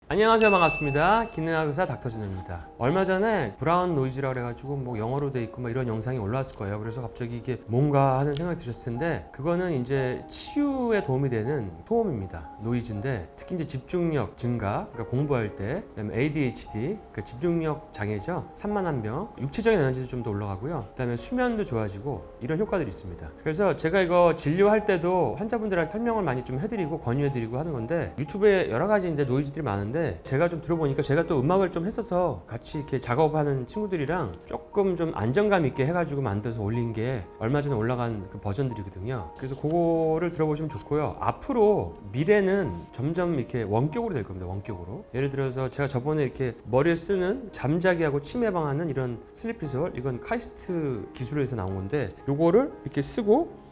안녕하세요, 반갑습니다. 기능학 의사 닥터진우입니다. 얼마 전에 브라운 노이즈라고 해가지고 뭐 영어로 돼 있고 막 이런 영상이 올라왔을 거예요. 그래서 갑자기 이게 뭔가 하는 생각이 드셨을 텐데, 그거는 이제 치유에 도움이 되는 소음입니다. 노이즈인데 특히 이제 집중력 증가, 그러니까 공부할 때, 그다음에 ADHD, 그러니까 집중력 장애죠. 산만한병, 육체적인 에너지도 좀 더 올라가고요. 그다음에 수면도 좋아지고 이런 효과들이 있습니다. 그래서 제가 이거 진료할 때도 환자분들한테 설명을 많이 좀 해드리고 권유해드리고 하는 건데, 유튜브에 여러 가지 이제 노이즈들이 많은데 제가 좀 들어보니까, 제가 또 음악을 좀 했어서 같이 이렇게 작업하는 친구들이랑 조금 좀 안정감 있게 해가지고 만들어서 올린 게 얼마 전에 올라간 그 버전들이거든요. 그래서 그거를 들어보시면 좋고요. 앞으로 미래는 점점 이렇게 원격으로 될 겁니다. 원격으로. 예를 들어서 제가 저번에 이렇게 머리에 쓰는 잠자기하고 치매 방하는 이런 슬리피솔, 이건 카이스트 기술에서 나온 건데, 요거를 이렇게 쓰고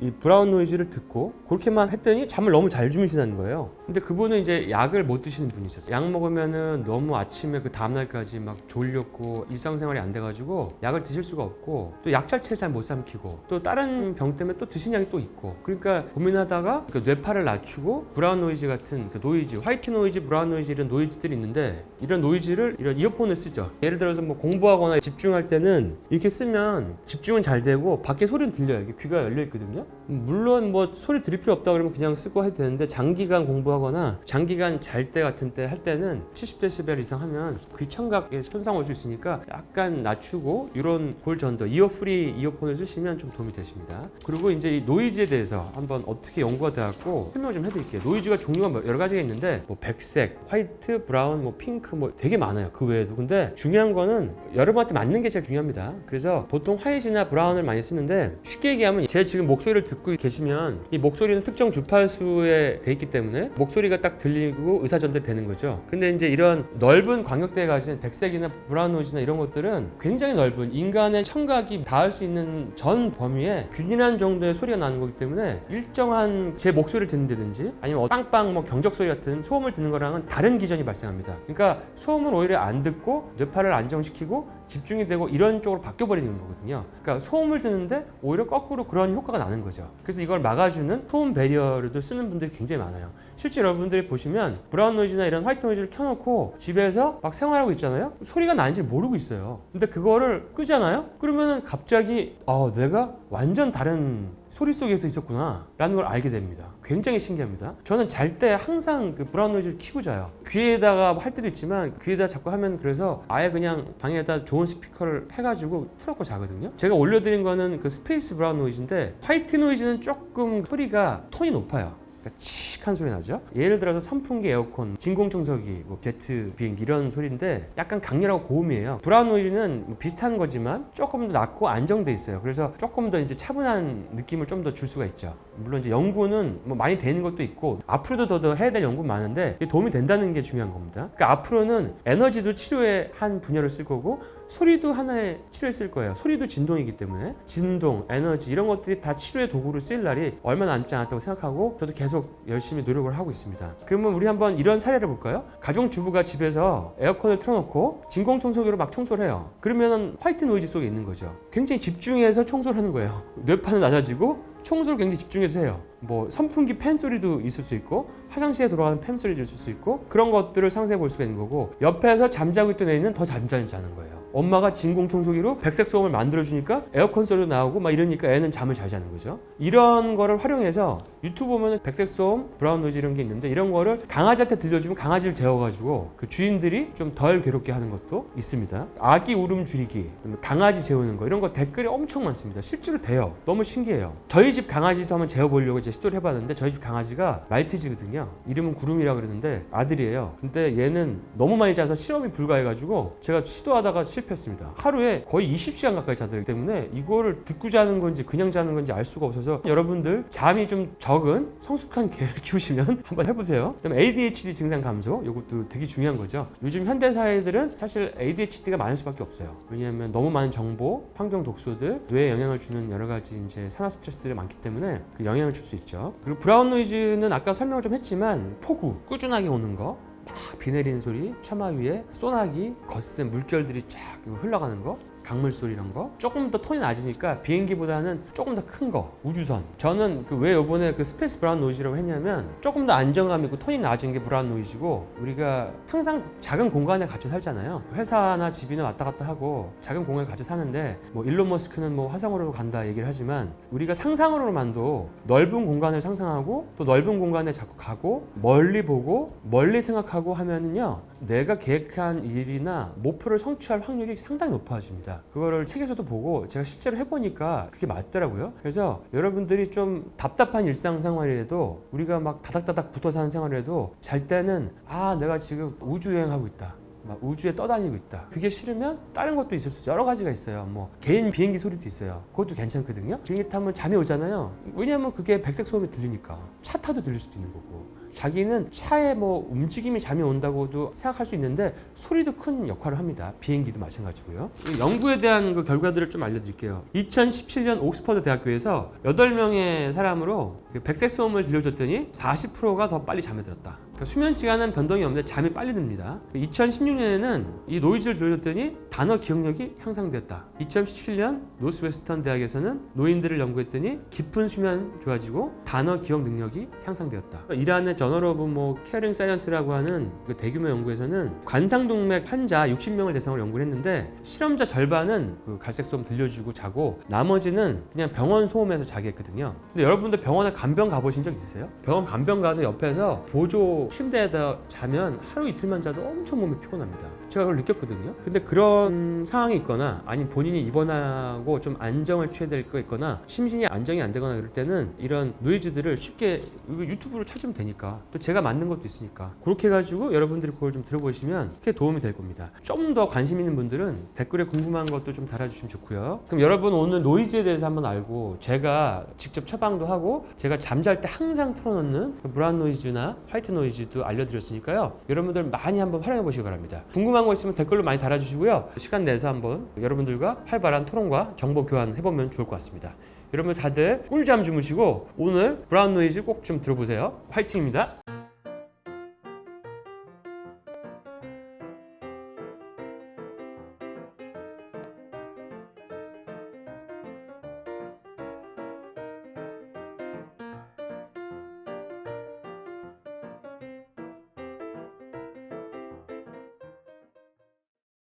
이 브라운 노이즈를 듣고 그렇게만 했더니 잠을 너무 잘 주무시는 거예요. 근데 그분은 이제 약을 못 드시는 분이셨어요. 약 먹으면은 너무 아침에 그 다음날까지 막 졸렸고 일상생활이 안 돼가지고 약을 드실 수가 없고, 또 약 자체를 잘 못 삼키고, 또 다른 병 때문에 또 드신 약이 또 있고, 그러니까 고민하다가 그 뇌파를 낮추고 브라운 노이즈 같은 그 노이즈, 화이트 노이즈, 브라운 노이즈 이런 노이즈들이 있는데, 이런 노이즈를 이런 이어폰을 쓰죠. 예를 들어서 뭐 공부하거나 집중할 때는 이렇게 쓰면 집중은 잘 되고 밖에 소리는 들려요. 이게 귀가 열려 있거든요. 물론 뭐 소리 들을 필요 없다 그러면 그냥 쓰고 해도 되는데, 장기간 공부하거나 장기간 잘 때 같은 때 할 때는 70dB 이상 하면 귀 청각에 손상 올 수 있으니까 약간 낮추고 이런 골전도 이어프리 이어폰을 쓰시면 좀 도움이 되십니다. 그리고 이제 이 노이즈에 대해서 한번 어떻게 연구가 돼갖고 설명 좀 해드릴게요. 노이즈가 종류가 여러 가지가 있는데, 뭐 백색, 화이트, 브라운, 뭐 핑크, 뭐 되게 많아요. 그 외에도. 근데 중요한 거는 여러분한테 맞는 게 제일 중요합니다. 그래서 보통 화이트나 브라운을 많이 쓰는데, 쉽게 얘기하면 제 지금 목소리를 듣고 계시면 이 목소리는 특정 주파수에 돼 있기 때문에 목소리가 딱 들리고 의사전달 되는 거죠. 근데 이제 이런 넓은 광역대에 가진 백색이나 브라운 노이즈나 이런 것들은 굉장히 넓은 인간의 청각이 닿을 수 있는 전 범위에 균일한 정도의 소리가 나는 거기 때문에, 일정한 제 목소리를 듣는다든지 아니면 빵빵 뭐 경적 소리 같은 소음을 듣는 거랑은 다른 기전이 발생합니다. 그러니까 소음을 오히려 안 듣고 뇌파를 안정시키고 집중이 되고 이런 쪽으로 바뀌어버리는 거거든요. 그러니까 소음을 듣는데 오히려 거꾸로 그런 효과가 나는 거죠. 그래서 이걸 막아주는 소음 배리어를 쓰는 분들이 굉장히 많아요. 실제 여러분들이 보시면 브라운 노이즈나 이런 화이트 노이즈를 켜놓고 집에서 막 생활하고 있잖아요. 소리가 나는지 모르고 있어요. 근데 그거를 끄잖아요. 그러면은 갑자기 내가 완전 다른 소리 속에서 있었구나 라는 걸 알게 됩니다. 굉장히 신기합니다. 저는 잘 때 항상 그 브라운 노이즈를 켜고 자요. 귀에다가 할 때도 있지만 귀에다 자꾸 하면, 그래서 아예 그냥 방에다 좋은 스피커를 해가지고 틀어놓고 자거든요. 제가 올려드린 거는 그 스페이스 브라운 노이즈인데, 화이트 노이즈는 조금 소리가 톤이 높아요. 그러니까 칙한 소리 나죠. 예를 들어서 선풍기, 에어컨, 진공청소기, 뭐 제트 비행기 이런 소리인데 약간 강렬하고 고음이에요. 브라운 노이즈는 뭐 비슷한 거지만 조금 더 낮고 안정돼 있어요. 그래서 조금 더 이제 차분한 느낌을 좀 더 줄 수가 있죠. 물론 이제 연구는 뭐 많이 되는 것도 있고 앞으로도 더 해야 될 연구 많은데, 도움이 된다는 게 중요한 겁니다. 그러니까 앞으로는 에너지도 치료의 한 분야로 쓸 거고, 소리도 하나의 치료에 쓸 거예요. 소리도 진동이기 때문에 진동, 에너지 이런 것들이 다 치료의 도구로 쓰일 날이 얼마 남지 않았다고 생각하고 저도 계속 열심히 노력을 하고 있습니다. 그러면 우리 한번 이런 사례를 볼까요? 가정주부가 집에서 에어컨을 틀어놓고 진공청소기로 막 청소를 해요. 그러면 화이트 노이즈 속에 있는 거죠. 굉장히 집중해서 청소를 하는 거예요. 뇌파는 낮아지고 청소를 굉장히 집중해서 해요. 뭐 선풍기 팬 소리도 있을 수 있고, 화장실에 돌아가는 팬 소리도 있을 수 있고, 그런 것들을 상상해 볼 수가 있는 거고, 옆에서 잠자고 있던 애는 더 잠자는 자는 거예요. 엄마가 진공청소기로 백색 소음을 만들어주니까 에어컨 소리도 나오고 막 이러니까 애는 잠을 잘 자는 거죠. 이런 거를 활용해서 유튜브 보면 백색 소음, 브라운 노이즈 이런 게 있는데, 이런 거를 강아지한테 들려주면 강아지를 재워가지고 그 주인들이 좀 덜 괴롭게 하는 것도 있습니다. 아기 울음 줄이기, 강아지 재우는 거, 이런 거 댓글이 엄청 많습니다. 실제로 돼요. 너무 신기해요. 저희 집 강아지도 한번 재워보려고 이제 시도를 해봤는데, 저희 집 강아지가 말티즈거든요. 이름은 구름이라 그러는데 아들이에요. 근데 얘는 너무 많이 자서 실험이 불가해가지고 제가 시도하다가 실패했습니다. 하루에 거의 20시간 가까이 자들기 때문에 이거를 듣고 자는 건지 그냥 자는 건지 알 수가 없어서, 여러분들 잠이 좀 적은 성숙한 개를 키우시면 한번 해보세요. 그다음에 ADHD 증상 감소, 이것도 되게 중요한 거죠. 요즘 현대 사회들은 사실 ADHD가 많을 수밖에 없어요. 왜냐하면 너무 많은 정보, 환경 독소들, 뇌에 영향을 주는 여러 가지 이제 산화 스트레스가 많기 때문에 그 영향을 줄 수 있죠. 그리고 브라운 노이즈는 아까 설명을 좀 했지만, 폭우, 꾸준하게 오는 거, 막 비 내리는 소리, 처마 위에 소나기, 거센 물결들이 쫙 흘러가는 거, 강물 소리 이런 거. 조금 더 톤이 낮으니까 비행기보다는 조금 더 큰 거, 우주선. 저는 왜 요번에 스페이스 브라운 노이즈라고 했냐면 조금 더 안정감 있고 톤이 낮은 게 브라운 노이즈고, 우리가 항상 작은 공간에 갇혀 살잖아요. 회사나 집이나 왔다 갔다 하고 작은 공간에 갇혀 사는데, 뭐 일론 머스크는 뭐 화성으로 간다 얘기를 하지만, 우리가 상상으로만도 넓은 공간을 상상하고 또 넓은 공간에 자꾸 가고 멀리 보고 멀리 생각하고 하면은요, 내가 계획한 일이나 목표를 성취할 확률이 상당히 높아집니다. 그거를 책에서도 보고 제가 실제로 해보니까 그게 맞더라고요. 그래서 여러분들이 좀 답답한 일상생활이라도, 우리가 막 다닥다닥 붙어 사는 생활이라도 잘 때는 내가 지금 우주여행하고 있다, 막 우주에 떠다니고 있다. 그게 싫으면 다른 것도 있을 수 있어요. 여러 가지가 있어요. 뭐 개인 비행기 소리도 있어요. 그것도 괜찮거든요. 비행기 타면 잠이 오잖아요. 왜냐면 그게 백색 소음이 들리니까. 차 타도 들릴 수도 있는 거고. 자기는 차에 뭐 움직임이 잠이 온다고도 생각할 수 있는데, 소리도 큰 역할을 합니다. 비행기도 마찬가지고요. 연구에 대한 결과들을 좀 알려드릴게요. 2017년 옥스퍼드 대학교에서 8명의 사람으로 백색 소음을 들려줬더니 40%가 더 빨리 잠에 들었다. 그러니까 수면 시간은 변동이 없는데 잠이 빨리 듭니다. 2016년에는 이 노이즈를 들려줬더니 단어 기억력이 향상되었다. 2017년 노스웨스턴 대학에서는 노인들을 연구했더니 깊은 수면 좋아지고 단어 기억 능력이 향상되었다. 이란의 저널 오브 케어링 사이언스라고 하는 대규모 연구에서는 관상동맥 환자 60명을 대상으로 연구를 했는데, 실험자 절반은 갈색 소음 들려주고 자고, 나머지는 그냥 병원 소음에서 자게 했거든요. 근데 여러분들 병원에 간병 가보신 적 있으세요? 병원 간병 가서 옆에서 보조 침대에다 자면 하루 이틀만 자도 엄청 몸이 피곤합니다. 제가 그걸 느꼈거든요. 근데 그런 상황이 있거나, 아니면 본인이 입원하고 좀 안정을 취해야 될 거 있거나, 심신이 안정이 안 되거나 이럴 때는 이런 노이즈들을 쉽게 유튜브로 찾으면 되니까, 또 제가 만든 것도 있으니까, 그렇게 해가지고 여러분들이 그걸 좀 들어보시면 크게 도움이 될 겁니다. 좀 더 관심 있는 분들은 댓글에 궁금한 것도 좀 달아주시면 좋고요. 그럼 여러분, 오늘 노이즈에 대해서 한번 알고, 제가 직접 처방도 하고 제가 잠잘 때 항상 틀어놓는 브라운 노이즈나 화이트 노이즈도 알려드렸으니까요. 여러분들 많이 한번 활용해 보시기 바랍니다. 궁금한 거 있으면 댓글로 많이 달아주시고요. 시간 내서 한번 여러분들과 활발한 토론과 정보 교환 해보면 좋을 것 같습니다. 여러분 다들 꿀잠 주무시고 오늘 브라운 노이즈 꼭 좀 들어보세요. 화이팅입니다.